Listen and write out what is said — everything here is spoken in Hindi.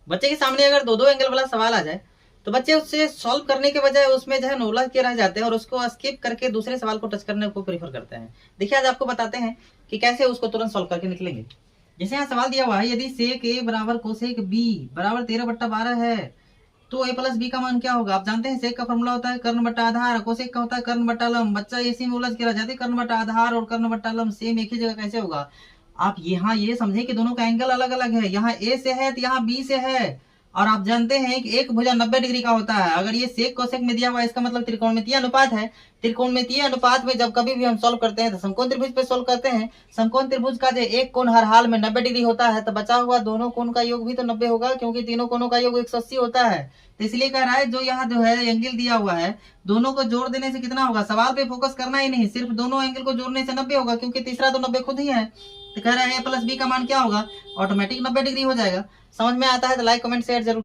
बच्चे के सामने अगर दो दो एंगल वाला सवाल आ जाए तो बच्चे उससे सॉल्व करने के बजाय उसमें जो है नॉलेज के रह जाते हैं और उसको स्किप करके दूसरे सवाल को टच करने को प्रीफर करते हैं। देखिए आज आपको बताते हैं कि कैसे उसको तुरंत सॉल्व करके निकलेंगे। जैसे यहाँ सवाल दिया हुआ है, यदि सेक ए बराबर कोसेक बी बराबर 13/12 है तो ए प्लस बी का मान क्या होगा। आप जानते हैं सेक का फॉर्मूला होता है कर्ण बट्टा आधार, कोसेक का होता है कर्ण बट्टा लंब। बच्चा इसी में उलझ के रह जाते, कर्ण बट्टा आधार और कर्ण बट्टा लंब सेम एक ही जगह कैसे होगा। आप यहाँ ये समझे कि दोनों का एंगल अलग अलग है, यहाँ ए से है तो यहाँ बी से है। और आप जानते हैं कि एक भुजा 90 डिग्री का होता है। अगर ये सेक कोसेक में दिया हुआ है इसका मतलब त्रिकोणमितीय अनुपात है। त्रिकोणमितीय अनुपात में जब कभी भी हम सॉल्व करते हैं तो समकोण त्रिभुज पे सॉल्व करते हैं। समकोण त्रिभुज का जो एक कोण हर हाल में 90 डिग्री होता है तो बचा हुआ दोनों कोण का योग भी तो 90 होगा, क्योंकि तीनों कोणों का योग 180 होता है। तो इसलिए कह रहा है जो यहाँ जो है एंगल दिया हुआ है दोनों को जोड़ देने से कितना होगा। सवाल पे फोकस करना ही नहीं, सिर्फ दोनों एंगल को जोड़ने से 90 होगा, क्योंकि तीसरा तो 90 खुद ही है। तो कह रहा है ए प्लस बी का मान क्या होगा, ऑटोमेटिक 90 डिग्री हो जाएगा। समझ में आता है तो लाइक कमेंट शेयर जरूर।